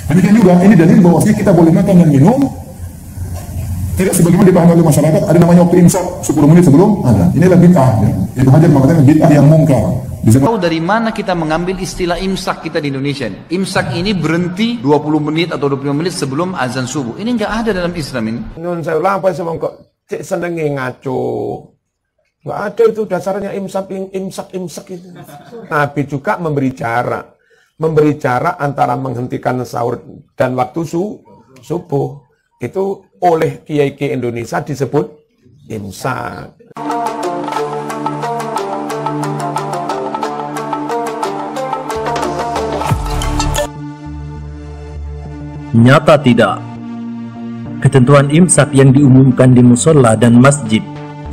Demikian juga ini dalil bahwasanya kita boleh makan dan minum tidak sebagaimana dipahami oleh masyarakat. Ada namanya waktu imsak 10 menit sebelum azan. Inilah bid'ah ya. Ibnu Hajar mengatakan bid'ah yang mungkar. Tahu dari mana kita mengambil istilah imsak kita di Indonesia? Imsak ini berhenti 20 menit atau 25 menit sebelum azan subuh. Ini enggak ada dalam Islam ini. Nun saya ulang apa semua kok cek senengi ngaco. Enggak ada itu dasarnya imsak itu. Nabi juga memberi jarak antara menghentikan sahur dan waktu subuh. Itu oleh kiai-kiai Indonesia disebut imsak. Nyata tidak. Ketentuan imsak yang diumumkan di musola dan masjid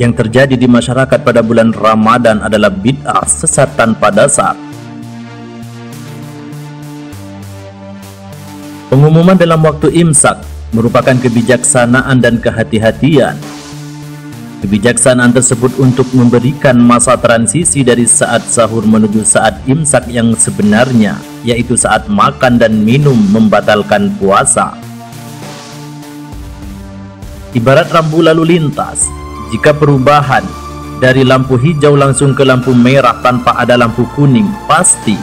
yang terjadi di masyarakat pada bulan Ramadan adalah bid'ah sesat tanpa dasar. Pengumuman dalam waktu imsak merupakan kebijaksanaan dan kehati-hatian. Kebijaksanaan tersebut untuk memberikan masa transisi dari saat sahur menuju saat imsak yang sebenarnya, yaitu saat makan dan minum membatalkan puasa. Ibarat rambu lalu lintas, jika perubahan dari lampu hijau langsung ke lampu merah tanpa ada lampu kuning, pasti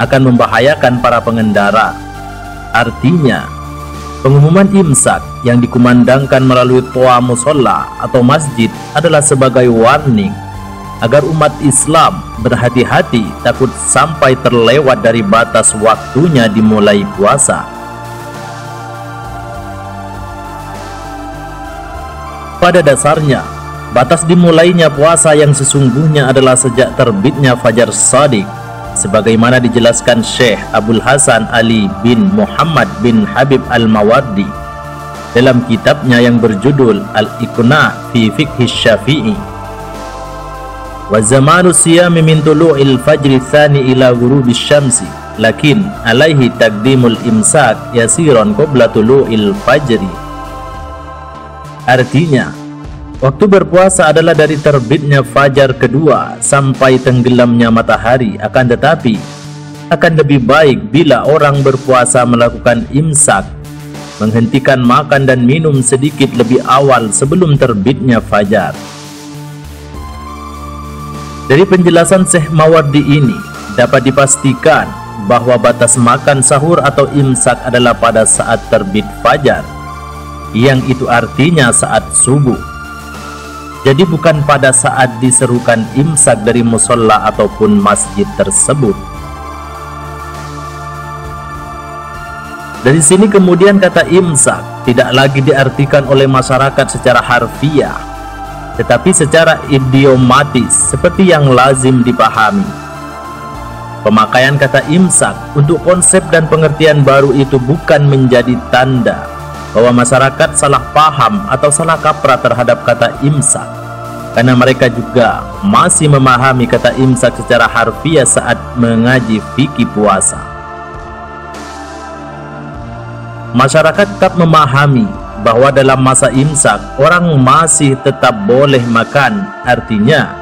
akan membahayakan para pengendara. Artinya, pengumuman imsak yang dikumandangkan melalui toa musola atau masjid adalah sebagai warning agar umat Islam berhati-hati takut sampai terlewat dari batas waktunya dimulai puasa. Pada dasarnya, batas dimulainya puasa yang sesungguhnya adalah sejak terbitnya fajar shadiq, sebagaimana dijelaskan Syekh Abdul Hasan Ali bin Muhammad bin Habib Al-Mawardi dalam kitabnya yang berjudul Al-Iqna fi Fiqh Syafi'i. Wa zamanu siyami min tulu'il fajri tsani ila ghurubi syamsi, lakin alaihi taqdimul imsak yasiran qabla tulu'il fajri. Artinya, waktu berpuasa adalah dari terbitnya fajar kedua sampai tenggelamnya matahari, akan tetapi akan lebih baik bila orang berpuasa melakukan imsak, menghentikan makan dan minum sedikit lebih awal sebelum terbitnya fajar. Dari penjelasan Syekh Mawardi ini dapat dipastikan bahwa batas makan sahur atau imsak adalah pada saat terbit fajar, yang itu artinya saat subuh. Jadi bukan pada saat diserukan imsak dari musola ataupun masjid tersebut. Dari sini kemudian kata imsak tidak lagi diartikan oleh masyarakat secara harfiah, tetapi secara idiomatis seperti yang lazim dipahami. Pemakaian kata imsak untuk konsep dan pengertian baru itu bukan menjadi tanda bahwa masyarakat salah paham atau salah kaprah terhadap kata imsak, karena mereka juga masih memahami kata imsak secara harfiah saat mengaji fikih puasa. Masyarakat tetap memahami bahwa dalam masa imsak orang masih tetap boleh makan. Artinya,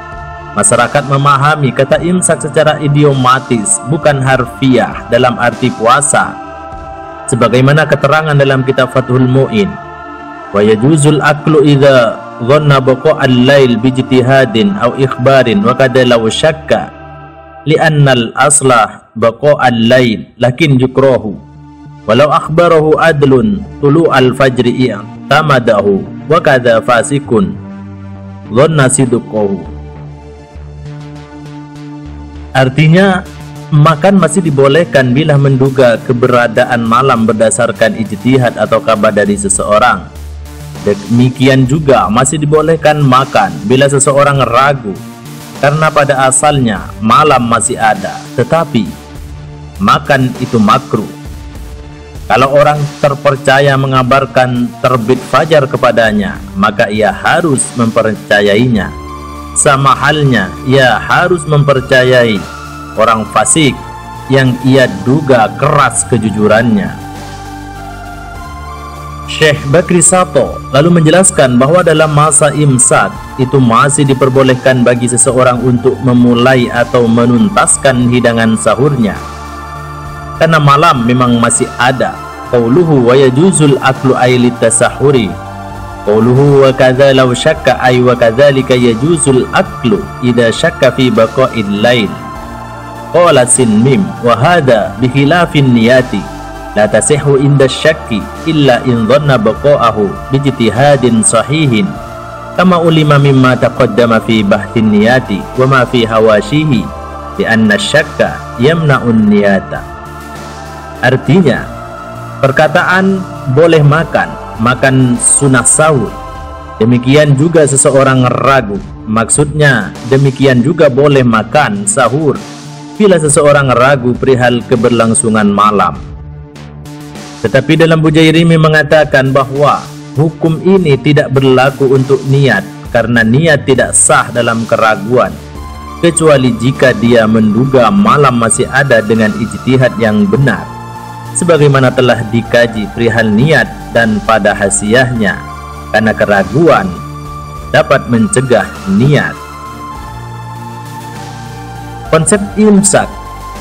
masyarakat memahami kata imsak secara idiomatis, bukan harfiah dalam arti puasa. Sebagaimana keterangan dalam kitab Fathul Mu'in, wa yajuzul aklu idza dhanna baqa'al lail bijtihadin aw ikhbarin wa kada law syakka li'annal aslah baqa'al lail lakin yukrahu walau akhbarahu adlun tulu'al fajri i'tamadahu wa kada fasikun dhanna sidqahu. Artinya, makan masih dibolehkan bila menduga keberadaan malam berdasarkan ijtihad atau kabar dari seseorang. Demikian juga masih dibolehkan makan bila seseorang ragu karena pada asalnya malam masih ada, tetapi makan itu makruh. Kalau orang terpercaya mengabarkan terbit fajar kepadanya, maka ia harus mempercayainya. Sama halnya ia harus mempercayai orang fasik yang ia duga keras kejujurannya. Syekh Bakri Sato lalu menjelaskan bahwa dalam masa imsak itu masih diperbolehkan bagi seseorang untuk memulai atau menuntaskan hidangan sahurnya, karena malam memang masih ada, Qauluhu wa yajuzul aklu ay litasahuri. Qauluhu wa kadza law syakka ay wa kadzalika yajuzul aklu idza syakka fi baqa'il lail. Qala sin mim wa hadha bi khilafin niyati la tasihhu inda syakki illa in dhanna baqa'ahu bi ijtihadin sahihin kama ulima mimma taqaddama fi bahtin niyati wa ma fi hawashihi bi anna syakka yamna'un niyata. Artinya, perkataan boleh makan sunnah sahur, demikian juga seseorang ragu, maksudnya demikian juga boleh makan sahur bila seseorang ragu perihal keberlangsungan malam. Tetapi dalam Bujairimi mengatakan bahwa hukum ini tidak berlaku untuk niat, karena niat tidak sah dalam keraguan, kecuali jika dia menduga malam masih ada dengan ijtihad yang benar, sebagaimana telah dikaji perihal niat dan pada hasiyahnya, karena keraguan dapat mencegah niat. Konsep imsak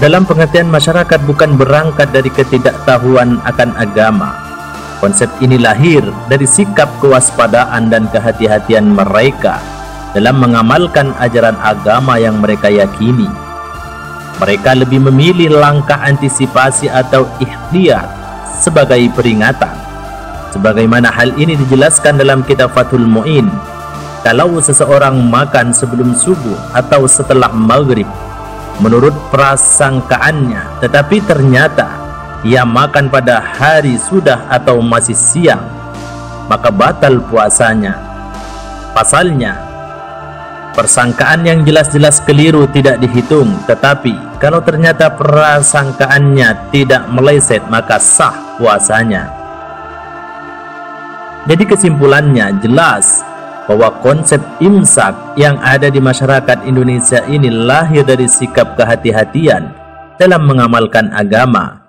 dalam pengertian masyarakat bukan berangkat dari ketidaktahuan akan agama. Konsep ini lahir dari sikap kewaspadaan dan kehati-hatian mereka dalam mengamalkan ajaran agama yang mereka yakini. Mereka lebih memilih langkah antisipasi atau ikhtiar sebagai peringatan, sebagaimana hal ini dijelaskan dalam kitab Fathul Mu'in. Kalau seseorang makan sebelum subuh atau setelah maghrib menurut prasangkaannya, tetapi ternyata ia makan pada hari sudah atau masih siang, maka batal puasanya. Pasalnya, persangkaan yang jelas-jelas keliru tidak dihitung, tetapi kalau ternyata prasangkaannya tidak meleset, maka sah puasanya. Jadi kesimpulannya jelas bahwa konsep imsak yang ada di masyarakat Indonesia ini lahir dari sikap kehati-hatian dalam mengamalkan agama.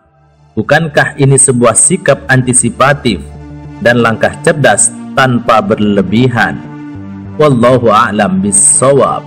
Bukankah ini sebuah sikap antisipatif dan langkah cerdas tanpa berlebihan? Wallahu a'lam bissawab.